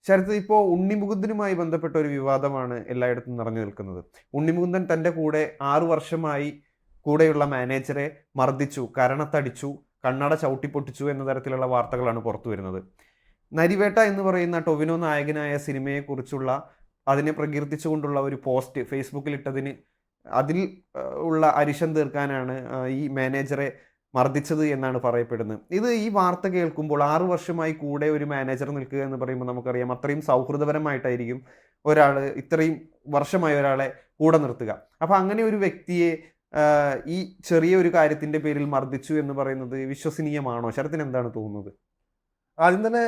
ശരത്ത്, ഇപ്പോൾ ഉണ്ണിമുകുന്ദനുമായി ബന്ധപ്പെട്ട ഒരു വിവാദമാണ് എല്ലായിടത്തും നിറഞ്ഞു നിൽക്കുന്നത്. ഉണ്ണിമുകുന്ദൻ തന്റെ കൂടെ 6 വർഷമായി കൂടെയുള്ള മാനേജറെ മർദ്ദിച്ചു, കരണത്തടിച്ചു, കണ്ണട ചവിട്ടിപ്പൊട്ടിച്ചു എന്ന തരത്തിലുള്ള വാർത്തകളാണ് പുറത്തു വരുന്നത്. നരിവേട്ട എന്ന് പറയുന്ന ടൊവിനോ നായകനായ സിനിമയെക്കുറിച്ചുള്ള അതിനെ പ്രകീർത്തിച്ചുകൊണ്ടുള്ള ഒരു പോസ്റ്റ് ഫേസ്ബുക്കിൽ ഇട്ടതിന് അതിൽ ഉള്ള അരിശം തീർക്കാനാണ് ഈ മാനേജറെ മർദ്ദിച്ചത് എന്നാണ് പറയപ്പെടുന്നത്. ഈ വാർത്ത കേൾക്കുമ്പോൾ 6 വർഷമായി കൂടെ ഒരു മാനേജർ നിൽക്കുക എന്ന് പറയുമ്പോൾ നമുക്കറിയാം അത്രയും സൗഹൃദപരമായിട്ടായിരിക്കും ഒരാൾ ഇത്രയും വർഷമായി ഒരാളെ കൂടെ നിർത്തുക. അപ്പോൾ അങ്ങനെ ഒരു വ്യക്തിയെ ഈ ചെറിയ ഒരു കാര്യത്തിന്റെ പേരിൽ മർദ്ദിച്ചു എന്ന് പറയുന്നത് വിശ്വസനീയമാണോ? ശരത്തിന് എന്താണ് തോന്നുന്നത്? ആദ്യം തന്നെ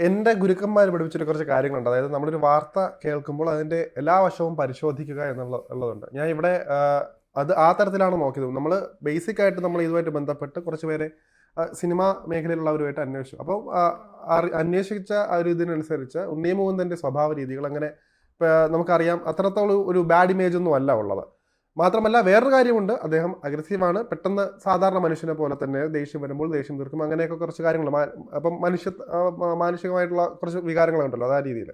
എൻ്റെ ഗുരുക്കന്മാർ പഠിപ്പിച്ചിട്ട് കുറച്ച് കാര്യങ്ങളുണ്ട്. അതായത് നമ്മളൊരു വാർത്ത കേൾക്കുമ്പോൾ അതിൻ്റെ എല്ലാ വശവും പരിശോധിക്കുക ഉള്ളതുണ്ട്. ഞാൻ ഇവിടെ അത് ആ തരത്തിലാണ് നോക്കിയത്. നമ്മൾ ബേസിക് ആയിട്ട് നമ്മൾ ഇതുമായിട്ട് ബന്ധപ്പെട്ട് കുറച്ച് പേരെ സിനിമാ മേഖലയിലുള്ളവരുമായിട്ട് അന്വേഷിച്ചു. അപ്പോൾ അന്വേഷിച്ച ആ ഒരു ഇതിനനുസരിച്ച് ഉണ്ണിമുകുന്ദൻ്റെ സ്വഭാവ രീതികൾ അങ്ങനെ നമുക്കറിയാം അത്രത്തോളം ഒരു ബാഡ് ഇമേജ് ഒന്നും അല്ല ഉള്ളത്. മാത്രമല്ല വേറൊരു കാര്യമുണ്ട്, അദ്ദേഹം അഗ്രസീവാണ്. പെട്ടെന്ന് സാധാരണ മനുഷ്യനെ പോലെ തന്നെ ദേഷ്യം വരുമ്പോൾ ദേഷ്യം തീർക്കും, അങ്ങനെയൊക്കെ കുറച്ച് കാര്യങ്ങൾ. അപ്പം മാനുഷികമായിട്ടുള്ള കുറച്ച് വികാരങ്ങളുണ്ടല്ലോ, ആ രീതിയിൽ.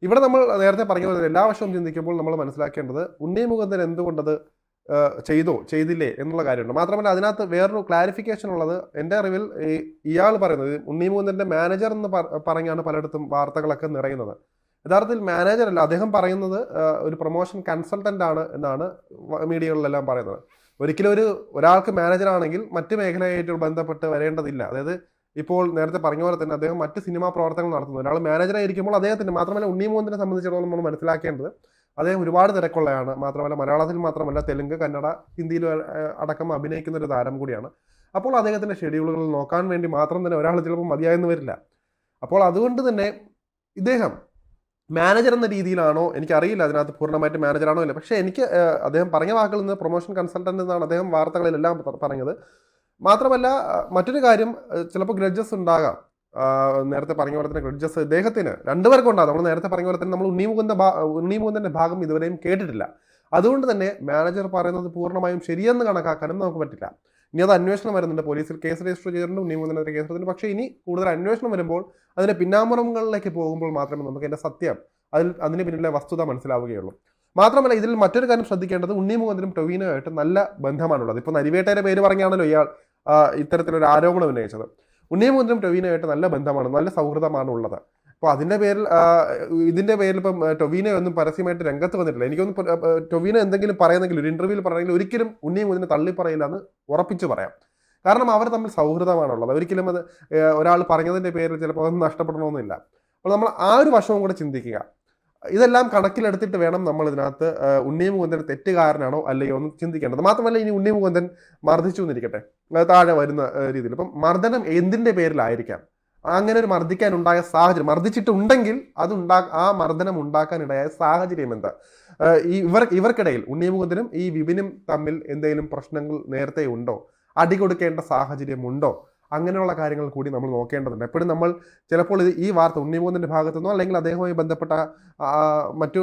ഇവിടെ നമ്മൾ നേരത്തെ പറഞ്ഞ പോലെ എല്ലാ വർഷവും ചിന്തിക്കുമ്പോൾ നമ്മൾ മനസ്സിലാക്കേണ്ടത് ഉണ്ണിമുകുന്ദൻ എന്തുകൊണ്ടത് ചെയ്തില്ലേ എന്നുള്ള കാര്യമുണ്ട്. മാത്രമല്ല അതിനകത്ത് വേറൊരു ക്ലാരിഫിക്കേഷൻ ഉള്ളത്, എൻ്റെ അറിവിൽ ഇയാൾ പറയുന്നത് ഉണ്ണിമുകുന്ദൻ്റെ മാനേജർ എന്ന് പറഞ്ഞാണ് പലയിടത്തും വാർത്തകളൊക്കെ നിറയുന്നത്. യഥാർത്ഥത്തിൽ മാനേജർ അല്ല, അദ്ദേഹം പറയുന്നത് ഒരു പ്രൊമോഷൻ കൺസൾട്ടൻ്റ് ആണ് എന്നാണ് മീഡിയകളിലെല്ലാം പറയുന്നത്. ഒരിക്കലും ഒരാൾക്ക് മാനേജറാണെങ്കിൽ മറ്റ് മേഖലയായിട്ട് ബന്ധപ്പെട്ട് വരേണ്ടതില്ല. അതായത് ഇപ്പോൾ നേരത്തെ പറഞ്ഞ പോലെ തന്നെ അദ്ദേഹം മറ്റ് സിനിമാ പ്രവർത്തനങ്ങൾ നടത്തുന്നു. ഒരാൾ മാനേജറായിരിക്കുമ്പോൾ അദ്ദേഹത്തിന്, മാത്രമല്ല ഉണ്ണിമുകുന്ദനെ സംബന്ധിച്ചിടത്തോളം നമ്മൾ മനസ്സിലാക്കേണ്ടത് അദ്ദേഹം ഒരുപാട് തിരക്കുള്ളതാണ്. മാത്രമല്ല മലയാളത്തിൽ മാത്രമല്ല തെലുങ്ക്, കന്നഡ, ഹിന്ദിയിൽ അടക്കം അഭിനയിക്കുന്ന ഒരു താരം കൂടിയാണ്. അപ്പോൾ അദ്ദേഹത്തിൻ്റെ ഷെഡ്യൂളുകൾ നോക്കാൻ വേണ്ടി മാത്രം തന്നെ ഒരാൾ ചിലപ്പോൾ മതിയായെന്ന് വരില്ല. അപ്പോൾ അതുകൊണ്ട് തന്നെ ഇദ്ദേഹം മാനേജർ എന്ന രീതിയിലാണോ എനിക്കറിയില്ല, അതിനകത്ത് പൂർണ്ണമായിട്ട് മാനേജറാണോ ഇല്ല. പക്ഷേ എനിക്ക് അദ്ദേഹം പറഞ്ഞ വാക്കുകളിൽ നിന്ന് പ്രൊമോഷൻ കൺസൾട്ടൻ്റ് എന്നാണ് അദ്ദേഹം വാർത്തകളിലെല്ലാം പറഞ്ഞത്. മാത്രമല്ല മറ്റൊരു കാര്യം, ചിലപ്പോൾ ഗ്രഡ്ജസ് ഉണ്ടാകാം. നേരത്തെ പറഞ്ഞ പോലെ തന്നെ ഗ്രഡ്ജസ് ഇദ്ദേഹത്തിന് രണ്ടുപേർക്കും ഉണ്ടാകും. നമ്മൾ നേരത്തെ പറഞ്ഞ പോലെ തന്നെ നമ്മൾ ഉണ്ണിമുകുന്ദൻ്റെ ഭാഗം ഇതുവരെയും കേട്ടിട്ടില്ല. അതുകൊണ്ട് തന്നെ മാനേജർ പറയുന്നത് പൂർണ്ണമായും ശരിയെന്ന് കണക്കാക്കാനും നമുക്ക് പറ്റില്ല. ഇനി അത് അന്വേഷണം വരുന്നുണ്ട്, പോലീസിൽ കേസ് രജിസ്റ്റർ ചെയ്തിട്ടുണ്ട്, ഉണ്ണിമുകുന്ദനെതിരെ കേസ് എടുത്തിട്ടുണ്ട്. പക്ഷേ ഇനി കൂടുതൽ അന്വേഷണം വരുമ്പോൾ അതിൻ്റെ പിന്നാമ്പുറങ്ങളിലേക്ക് പോകുമ്പോൾ മാത്രമേ നമുക്ക് അതിൻ്റെ സത്യം, അതിന് പിന്നിലെ വസ്തുത മനസ്സിലാവുകയുള്ളൂ. മാത്രമല്ല ഇതിൽ മറ്റൊരു കാര്യം ശ്രദ്ധിക്കേണ്ടത്, ഉണ്ണിമുകുന്ദനും ടൊവിനോയായിട്ട് നല്ല ബന്ധമാണുള്ളത്. ഇപ്പോൾ നരിവേട്ടയുടെ പേര് പറഞ്ഞാണല്ലോ ഇയാൾ ഇത്തരത്തിലൊരു ആരോപണം ഉന്നയിച്ചത്. ഉണ്ണിമുകുന്ദനും ടൊവിനോയായിട്ട് നല്ല ബന്ധമാണ്, നല്ല സൗഹൃദമാണ് ഉള്ളത്. അപ്പോൾ ഇതിൻ്റെ പേരിൽ ഇപ്പം ടൊവിനോ ഒന്നും പരസ്യമായിട്ട് രംഗത്ത് വന്നിട്ടില്ല. എനിക്കൊന്നും ടൊവിനോ എന്തെങ്കിലും പറയുന്നെങ്കിൽ, ഒരു ഇന്റർവ്യൂവിൽ പറയണമെങ്കിൽ ഒരിക്കലും ഉണ്ണിമുകുന്ദനെ തള്ളി പറയില്ല എന്ന് ഉറപ്പിച്ച് പറയാം. കാരണം അവർ തമ്മിൽ സൗഹൃദമാണുള്ളത്. ഒരിക്കലും അത് ഒരാൾ പറഞ്ഞതിൻ്റെ പേരിൽ ചിലപ്പോൾ അതൊന്നും നഷ്ടപ്പെടണമെന്നില്ല. അപ്പോൾ നമ്മൾ ആ ഒരു വശവും കൂടെ ചിന്തിക്കുക. ഇതെല്ലാം കണക്കിലെടുത്തിട്ട് വേണം നമ്മൾ ഇതിനകത്ത് ഉണ്ണിമുകുന്ദൻ തെറ്റുകാരനാണോ അല്ലയോ എന്ന് ചിന്തിക്കേണ്ടത്. മാത്രമല്ല ഇനി ഉണ്ണിമുകുന്ദൻ മർദ്ദിച്ചു എന്നിരിക്കട്ടെ, താഴെ വരുന്ന രീതിയിൽ ഇപ്പം മർദ്ദനം എന്തിൻ്റെ പേരിലായിരിക്കാം, അങ്ങനെ ഒരു മർദ്ദിക്കാനുണ്ടായ സാഹചര്യം, മർദ്ദിച്ചിട്ടുണ്ടെങ്കിൽ ആ മർദ്ദനം ഉണ്ടാക്കാനിടയായ സാഹചര്യം എന്താ, ഇവർക്കിടയിൽ ഉണ്ണിമുകുന്ദനും ഈ വിപിനും തമ്മിൽ എന്തെങ്കിലും പ്രശ്നങ്ങൾ നേരത്തെ ഉണ്ടോ, അടി കൊടുക്കേണ്ട സാഹചര്യം ഉണ്ടോ, അങ്ങനെയുള്ള കാര്യങ്ങൾ കൂടി നമ്മൾ നോക്കേണ്ടതുണ്ട്. എപ്പോഴും നമ്മൾ ചിലപ്പോൾ ഈ വാർത്ത ഉണ്ണിമുകുന്ദൻ്റെ ഭാഗത്തുനിന്നോ അല്ലെങ്കിൽ അദ്ദേഹവുമായി ബന്ധപ്പെട്ട മറ്റു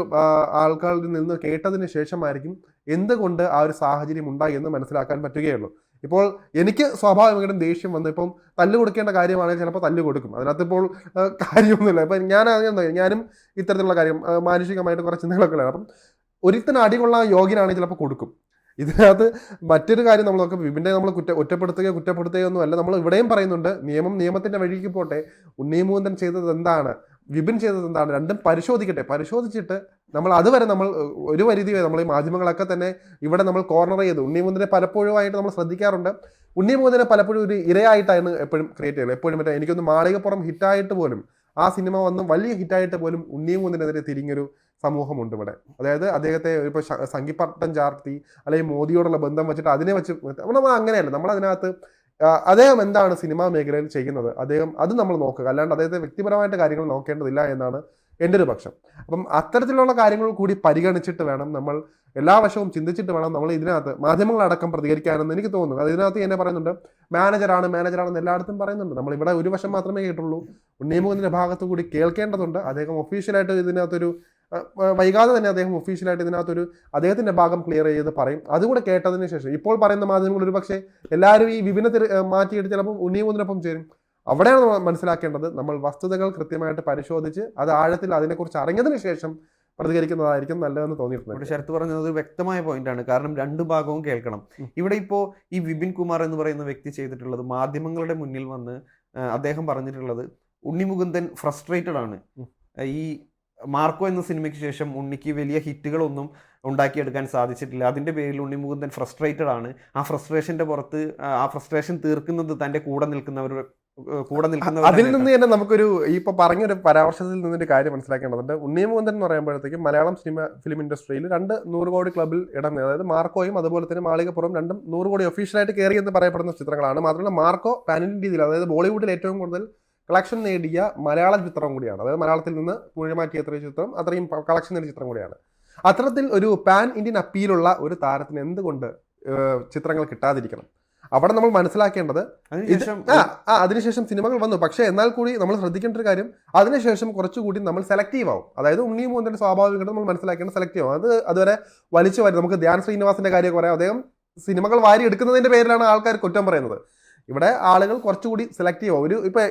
ആൾക്കാരിൽ നിന്ന് കേട്ടതിന് ശേഷമായിരിക്കും എന്തുകൊണ്ട് ആ ഒരു സാഹചര്യം ഉണ്ടായി എന്ന് മനസ്സിലാക്കാൻ പറ്റുകയുള്ളൂ. ഇപ്പോൾ എനിക്ക് സ്വാഭാവികമായിട്ടും ദേഷ്യം വന്നു, ഇപ്പം തല്ല് കൊടുക്കേണ്ട കാര്യമാണെങ്കിൽ ചിലപ്പോൾ തല്ല് കൊടുക്കും, അതിനകത്ത് ഇപ്പോൾ കാര്യമൊന്നുമില്ല. ഇപ്പം ഞാനും ഇത്തരത്തിലുള്ള കാര്യം മാനുഷികമായിട്ട് കുറച്ച് ചിന്തകളൊക്കെ ഉള്ളത്. അപ്പം ഒരുത്തന് അടികൊള്ളാൻ യോഗ്യനാണെങ്കിൽ ചിലപ്പോൾ കൊടുക്കും. ഇതിനകത്ത് മറ്റൊരു കാര്യം നമ്മൾ നോക്കാം, വിപിനെ നമ്മൾ കുറ്റപ്പെടുത്തുകയോ ഒന്നും അല്ല. നമ്മൾ ഇവിടെയും പറയുന്നുണ്ട്, നിയമത്തിൻ്റെ വഴിക്ക് പോട്ടെ. ഉണ്ണിമുകുന്ദൻ ചെയ്തത് എന്താണ്, വിപിൻ ചെയ്തത് എന്താണ്, രണ്ടും പരിശോധിച്ചിട്ട് നമ്മൾ അതുവരെ നമ്മൾ ഒരു പരിധി വരെ നമ്മൾ ഈ മാധ്യമങ്ങളൊക്കെ തന്നെ ഇവിടെ നമ്മൾ കോർണർ ചെയ്ത് ഉണ്ണിമുകുന്ദനെ പലപ്പോഴുമായിട്ട് നമ്മൾ ശ്രദ്ധിക്കാറുണ്ട്. ഉണ്ണിമുകുന്ദനെ പലപ്പോഴും ഒരു ഇരയായിട്ടാണ് എപ്പോഴും ക്രിയേറ്റ് ചെയ്യുന്നത്. എപ്പോഴും എനിക്കൊന്ന് മാളികപ്പുറം ഹിറ്റായിട്ട് പോലും, ആ സിനിമ വന്ന് വലിയ ഹിറ്റായിട്ട് പോലും ഉണ്ണിമുകുന്ദനെതിരെ തിരിഞ്ഞൊരു സമൂഹമുണ്ട് ഇവിടെ. അതായത് അദ്ദേഹത്തെ ഇപ്പോൾ സംഘിപ്പട്ടം ചാർത്തി അല്ലെങ്കിൽ മോദിയോടുള്ള ബന്ധം വെച്ചിട്ട് അതിനെ വെച്ച് നമ്മൾ അങ്ങനെയല്ല. നമ്മളതിനകത്ത് അദ്ദേഹം എന്താണ് സിനിമാ മേഖലയിൽ ചെയ്യുന്നത്, അത് നമ്മൾ നോക്കുക, അല്ലാണ്ട് അദ്ദേഹത്തെ വ്യക്തിപരമായിട്ട് കാര്യങ്ങൾ നോക്കേണ്ടതില്ല എന്നാണ് എൻ്റെ ഒരു പക്ഷം. അപ്പം അത്തരത്തിലുള്ള കാര്യങ്ങൾ കൂടി പരിഗണിച്ചിട്ട് വേണം നമ്മൾ എല്ലാ വശവും ചിന്തിച്ചിട്ട് വേണം നമ്മൾ ഇതിനകത്ത് മാധ്യമങ്ങളടക്കം പ്രതികരിക്കാനെന്ന് എനിക്ക് തോന്നുന്നു. അത് ഇതിനകത്ത് എന്നെ പറയുന്നുണ്ട് മാനേജറാണെന്ന് എല്ലായിടത്തും പറയുന്നുണ്ട്. നമ്മളിവിടെ ഒരു വശം മാത്രമേ കേട്ടുള്ളൂ. ഉണ്ണിമുകുന്ദൻ്റെ ഭാഗത്ത് കൂടി കേൾക്കേണ്ടതുണ്ട്. അദ്ദേഹം ഒഫീഷ്യലായിട്ട് ഇതിനകത്തൊരു വൈകാതെ തന്നെ അദ്ദേഹം ഒഫീഷ്യലായിട്ട് ഇതിനകത്തൊരു അദ്ദേഹത്തിൻ്റെ ഭാഗം ക്ലിയർ ചെയ്ത് പറയും. അതുകൂടെ കേട്ടതിന് ശേഷം ഇപ്പോൾ പറയുന്ന മാധ്യമങ്ങൾ ഒരു പക്ഷേ എല്ലാവരും ഈ വിപിനെ മാറ്റിയിട്ട് ചിലപ്പോൾ ഉണ്ണിമുകുന്ദനൊപ്പം ചേരും. അവിടെയാണ് നമ്മൾ മനസ്സിലാക്കേണ്ടത്. നമ്മൾ വസ്തുതകൾ കൃത്യമായിട്ട് പരിശോധിച്ച് അത് ആഴത്തിൽ അതിനെക്കുറിച്ച് അറിഞ്ഞതിന് ശേഷം പ്രതികരിക്കുന്നതായിരിക്കും നല്ലതെന്ന് തോന്നിയിട്ടുണ്ട്. ഇവിടെ ശരത്ത് പറഞ്ഞത് ഒരു വ്യക്തമായ പോയിന്റാണ്. കാരണം രണ്ട് ഭാഗവും കേൾക്കണം. ഇവിടെ ഇപ്പോൾ ഈ വിപിൻ കുമാർ എന്ന് പറയുന്ന വ്യക്തി ചെയ്തിട്ടുള്ളത്, മാധ്യമങ്ങളുടെ മുന്നിൽ വന്ന് അദ്ദേഹം പറഞ്ഞിട്ടുള്ളത്, ഉണ്ണിമുകുന്ദൻ ഫ്രസ്ട്രേറ്റഡ് ആണ്. ഈ മാർക്കോ എന്ന സിനിമയ്ക്ക് ശേഷം ഉണ്ണിക്ക് വലിയ ഹിറ്റുകളൊന്നും ഉണ്ടാക്കിയെടുക്കാൻ സാധിച്ചിട്ടില്ല. അതിൻ്റെ പേരിൽ ഉണ്ണിമുകുന്ദൻ ഫ്രസ്ട്രേറ്റഡ് ആണ്. ആ ഫ്രസ്ട്രേഷന്റെ പുറത്ത് ആ ഫ്രസ്ട്രേഷൻ തീർക്കുന്നത് തൻ്റെ കൂടെ നിൽക്കുന്നവരുടെ അതിൽ നിന്ന് തന്നെ നമുക്കൊരു ഇപ്പൊ പറഞ്ഞൊരു പരാമർശത്തിൽ നിന്നൊരു കാര്യം മനസ്സിലാക്കേണ്ടതുണ്ട്. ഉണ്ണിമുകുന്ദൻ എന്ന് പറയുമ്പോഴത്തേക്കും മലയാളം ഫിലിം ഇൻഡസ്ട്രിയിൽ 100 കോടി ക്ലബിൽ ഇടം, അതായത് മാർക്കോയും അതുപോലെ തന്നെ മാളികപ്പുറം രണ്ടും 100 കോടി ഒഫീഷ്യലായിട്ട് കയറി എന്ന് പറയപ്പെടുന്ന ചിത്രങ്ങളാണ്. മാത്രമല്ല മാർക്കോ പാൻ ഇന്ത്യൻ രീതിയിൽ, അതായത് ബോളിവുഡിൽ ഏറ്റവും കൂടുതൽ കളക്ഷൻ നേടിയ മലയാളം ചിത്രം കൂടിയാണ്. അതായത് മലയാളത്തിൽ നിന്ന് പുഴമാറ്റിയ ചിത്രം അത്രയും കളക്ഷൻ നേടിയ ചിത്രം കൂടിയാണ്. അത്തരത്തിൽ ഒരു പാൻ ഇന്ത്യൻ അപ്പീലുള്ള ഒരു താരത്തിന് എന്തുകൊണ്ട് ചിത്രങ്ങൾ കിട്ടാതിരിക്കണം? അവിടെ നമ്മൾ മനസ്സിലാക്കേണ്ടത് അതിനുശേഷം സിനിമകൾ വന്നു. പക്ഷെ എന്നാൽ കൂടി നമ്മൾ ശ്രദ്ധിക്കേണ്ട ഒരു കാര്യം, അതിനുശേഷം കുറച്ചുകൂടി നമ്മൾ സെലക്റ്റീവ് ആവും. അതായത് ഉണ്ണിമുകുന്ദന്റെ സ്വാഭാവികമായിട്ട് നമ്മൾ മനസ്സിലാക്കേണ്ട സെലക്റ്റീവ് ആവും. അത് അതുവരെ വലിച്ചു വാരി നമുക്ക് ധ്യാൻ ശ്രീനിവാസിന്റെ കാര്യമൊക്കെ പറയാം. അദ്ദേഹം സിനിമകൾ വാരി എടുക്കുന്നതിന്റെ പേരിലാണ് ആൾക്കാർ കുറ്റം പറയുന്നത്. ഇവിടെ ആളുകൾ കുറച്ചുകൂടി സെലക്റ്റീവ് ആവും. ഇപ്പൊ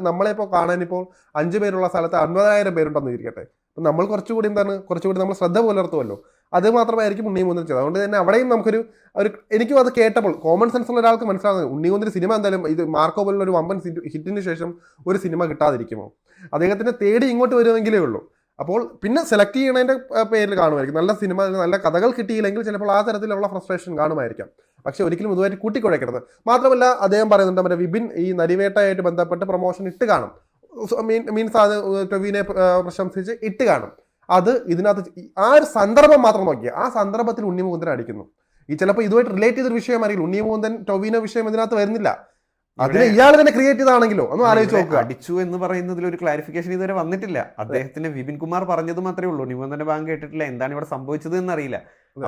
നമ്മളെ ഇപ്പോൾ കാണാൻ ഇപ്പോൾ 5 പേരുള്ള സ്ഥലത്ത് 50,000 പേരുണ്ടെന്ന് ഇരിക്കട്ടെ. നമ്മൾ കുറച്ചുകൂടി നമ്മൾ ശ്രദ്ധ പുലർത്തുമല്ലോ. അത് മാത്രമായിരിക്കും ഉണ്ണിമുകുന്ദൻ ചെയ്തത്. അതുകൊണ്ട് തന്നെ അവിടെയും നമുക്കൊരു എനിക്കും അത് കേട്ടപ്പോൾ കോമൺ സെൻസ് ഉള്ള ഒരാൾക്ക് മനസ്സിലാകുന്നത്, ഉണ്ണിമുകുന്ദൻ സിനിമ എന്തായാലും ഇത് മാർക്കോ പോലുള്ള ഒരു വമ്പൻ ഹിറ്റിന് ശേഷം ഒരു സിനിമ കിട്ടാതിരിക്കുമോ? അദ്ദേഹത്തിന് തേടി ഇങ്ങോട്ട് വരുമെങ്കിലേ ഉള്ളൂ. അപ്പോൾ പിന്നെ സെലക്ട് ചെയ്യണതിന്റെ പേരിൽ കാണുമായിരിക്കും. നല്ല സിനിമ, നല്ല കഥകൾ കിട്ടിയില്ലെങ്കിൽ ചിലപ്പോൾ ആ തരത്തിലുള്ള ഫ്രസ്ട്രേഷൻ കാണുമായിരിക്കാം. പക്ഷെ ഒരിക്കലും ഇതുമായിട്ട് കൂട്ടിക്കുഴയ്ക്കരുത്. മാത്രമല്ല അദ്ദേഹം പറയുന്നുണ്ട്, മറ്റേ വിപിൻ ഈ നരിവേട്ടയായിട്ട് ബന്ധപ്പെട്ട് പ്രൊമോഷൻ ഇട്ട് കാണും. മീൻസ് അത് ടൊവിനെ പ്രശംസിച്ച് ഇട്ട് കാണും. അത് ഇതിനകത്ത് ആ ഒരു സന്ദർഭം മാത്രം നോക്കിയാൽ ആ സന്ദർഭത്തിൽ ഉണ്ണിമുകുന്ദൻ അടിക്കുന്നു. ഈ ചിലപ്പോൾ ഇതുമായിട്ട് റിലേറ്റ് ചെയ്തൊരു വിഷയമായിരിക്കും. ഉണ്ണിമുകുന്ദൻ ടൊവിനോ വിഷയം ഇതിനകത്ത് വരുന്നില്ല. അതിനെ ഇയാൾ തന്നെ ക്രിയേറ്റ് ചെയ്താണെങ്കിലോ ഒന്ന് ആലോചിച്ച് നോക്കുക. അടിച്ചു എന്ന് പറയുന്നതിൽ ഒരു ക്ലാരിഫിക്കേഷൻ ഇതുവരെ വന്നിട്ടില്ല. അദ്ദേഹത്തിന് വിപിൻ കുമാർ പറഞ്ഞത് മാത്രമേ ഉള്ളൂ. ഉണ്ണിമുകുന്ദന്റെ ഭാഗം കേട്ടിട്ടില്ല. എന്താണ് ഇവിടെ സംഭവിച്ചത് എന്നറിയില്ല.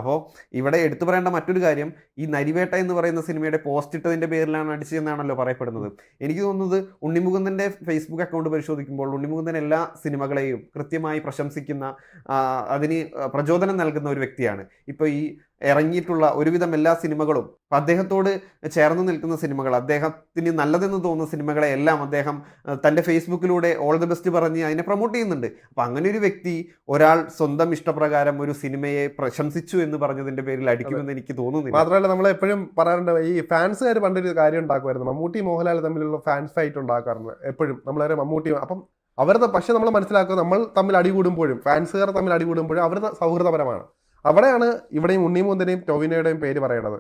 അപ്പോൾ ഇവിടെ എടുത്തു പറയേണ്ട മറ്റൊരു കാര്യം, ഈ നരിവേട്ട എന്ന് പറയുന്ന സിനിമയുടെ പോസ്റ്റ് ഇട്ടതിന്റെ പേരിലാണ് അടിച്ചതെന്നാണല്ലോ പറയപ്പെടുന്നത്. എനിക്ക് തോന്നുന്നത് ഉണ്ണിമുകുന്ദന്റെ ഫേസ്ബുക്ക് അക്കൗണ്ട് പരിശോധിക്കുമ്പോൾ ഉണ്ണിമുകുന്ദൻ എല്ലാ സിനിമകളെയും കൃത്യമായി പ്രശംസിക്കുന്ന, അതിന് പ്രചോദനം നൽകുന്ന ഒരു വ്യക്തിയാണ്. ഇപ്പോൾ ഈ ഇറങ്ങിയിട്ടുള്ള ഒരുവിധം എല്ലാ സിനിമകളും, അദ്ദേഹത്തോട് ചേർന്ന് നിൽക്കുന്ന സിനിമകൾ, അദ്ദേഹത്തിന് നല്ലതെന്ന് തോന്നുന്ന സിനിമകളെ എല്ലാം അദ്ദേഹം തൻ്റെ ഫേസ്ബുക്കിലൂടെ ഓൾ ദി ബെസ്റ്റ് പറഞ്ഞ് അതിനെ പ്രൊമോട്ട് ചെയ്യുന്നുണ്ട്. അപ്പം അങ്ങനെ ഒരു വ്യക്തി ഒരാൾ സ്വന്തം ഇഷ്ടപ്രകാരം ഒരു സിനിമയെ പ്രശംസിച്ചു എന്ന് പറഞ്ഞതിന്റെ പേരിൽ അടിക്കുമെന്ന് എനിക്ക് തോന്നുന്നില്ല. മാത്രമല്ല നമ്മൾ എപ്പോഴും പറയാറുണ്ട്, ഈ ഫാൻസുകാർ പണ്ടൊരു കാര്യം ഉണ്ടാക്കുമായിരുന്നു, മമ്മൂട്ടി മോഹൻലാൽ തമ്മിലുള്ള ഫാൻസ് ഫൈറ്റ് ഉണ്ടാക്കാറുണ്ട് എപ്പോഴും. നമ്മളെ മമ്മൂട്ടി അപ്പം അവരുടെ, പക്ഷെ നമ്മൾ മനസ്സിലാക്കുക, നമ്മൾ തമ്മിൽ അടികൂടുമ്പോഴും ഫാൻസുകാർ തമ്മിൽ അടികൂടുമ്പോഴും അവരുടെ സൗഹൃദപരമാണ്. അവിടെയാണ് ഇവിടെയും ഉണ്ണിമുകുന്ദന്റെയും ടൊവിനോയുടെയും പേര് പറയേണ്ടത്.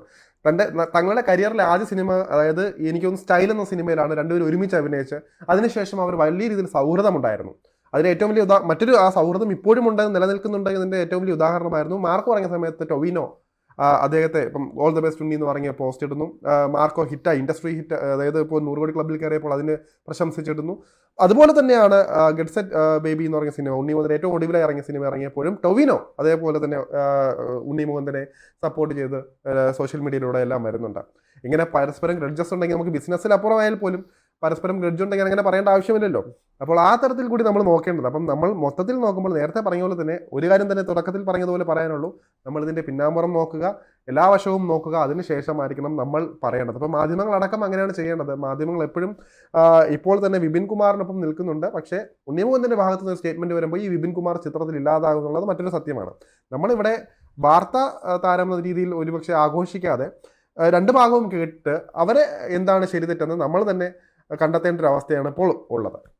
തങ്ങളുടെ കരിയറിലെ ആദ്യ സിനിമ, അതായത് എനിക്കൊന്ന് സ്റ്റൈൽ എന്ന സിനിമയിലാണ് രണ്ടുപേരും ഒരുമിച്ച് അഭിനയിച്ച്. അതിനുശേഷം അവർ വലിയ രീതിയിൽ സൗഹൃദമുണ്ടായിരുന്നു. അതിന് ഏറ്റവും വലിയ മറ്റൊരു ആ സൗഹൃദം ഇപ്പോഴും ഉണ്ട്, നിലനിൽക്കുന്നുണ്ട് എന്നതിന്റെ ഏറ്റവും വലിയ ഉദാഹരണമായിരുന്നു മാർക്കോ ഇറങ്ങിയ സമയത്ത് ടൊവിനോ അദ്ദേഹത്തെ ഇപ്പം ഓൾ ദ ബെസ്റ്റ് ഉണ്ണി എന്ന് പറഞ്ഞ പോസ്റ്റ് ഇടുന്നു. മാർക്കോ ഹിറ്റായി, ഇൻഡസ്ട്രി ഹിറ്റ്, അതായത് ഇപ്പോൾ 100 കോടി ക്ലബിൽ കയറിയപ്പോൾ അതിന് പ്രശംസിച്ചിടുന്നു. അതുപോലെ തന്നെയാണ് ഗെറ്റ് സെറ്റ് ബേബി എന്ന് പറഞ്ഞ സിനിമ, ഉണ്ണിമുകുന്ദൻ ഏറ്റവും ഒടുവിലായി ഇറങ്ങിയ സിനിമ ഇറങ്ങിയപ്പോഴും ടൊവിനോ അതേപോലെ തന്നെ ഉണ്ണിമുകുന്ദനെ സപ്പോർട്ട് ചെയ്ത് സോഷ്യൽ മീഡിയയിലൂടെ എല്ലാം വരുന്നുണ്ട്. ഇങ്ങനെ പരസ്പരം ഗ്രഡ്ജസ് ഉണ്ടെങ്കിൽ, നമുക്ക് ബിസിനസ്സിൽ അപ്പുറമായാൽ പോലും പരസ്പരം ഗ്രഡ്ജ് ഉണ്ടെങ്കിൽ അങ്ങനെ പറയേണ്ട ആവശ്യമില്ലല്ലോ. അപ്പോൾ ആ തരത്തിൽ കൂടി നമ്മൾ നോക്കേണ്ടത്. അപ്പം നമ്മൾ മൊത്തത്തിൽ നോക്കുമ്പോൾ നേരത്തെ പറഞ്ഞ പോലെ തന്നെ ഒരു കാര്യം തന്നെ തുടക്കത്തിൽ പറഞ്ഞതുപോലെ പറയാനുള്ളൂ, നമ്മൾ ഇതിൻ്റെ പിന്നാമ്പുറം നോക്കുക, എല്ലാ വശവും നോക്കുക, അതിനുശേഷമായിരിക്കണം നമ്മൾ പറയേണ്ടത്. അപ്പോൾ മാധ്യമങ്ങളടക്കം അങ്ങനെയാണ് ചെയ്യേണ്ടത്. മാധ്യമങ്ങൾ എപ്പോഴും ഇപ്പോൾ തന്നെ വിപിൻ കുമാറിനൊപ്പം നിൽക്കുന്നുണ്ട്. പക്ഷേ ഉണ്ണിമുകുന്ദൻ്റെ ഭാഗത്ത് നിന്ന് സ്റ്റേറ്റ്മെൻറ്റ് വരുമ്പോൾ ഈ വിപിൻ കുമാർ ചിത്രത്തിൽ ഇല്ലാതാകുന്നുള്ളത് മറ്റൊരു സത്യമാണ്. നമ്മളിവിടെ വാർത്താ താരം എന്ന രീതിയിൽ ഒരുപക്ഷെ ആഘോഷിക്കാതെ രണ്ട് ഭാഗവും കേട്ട് അവരെ എന്താണ് ശരി തെറ്റെന്ന് നമ്മൾ തന്നെ കണ്ടെത്തേണ്ട ഒരു അവസ്ഥയാണ് ഇപ്പോൾ ഉള്ളത്.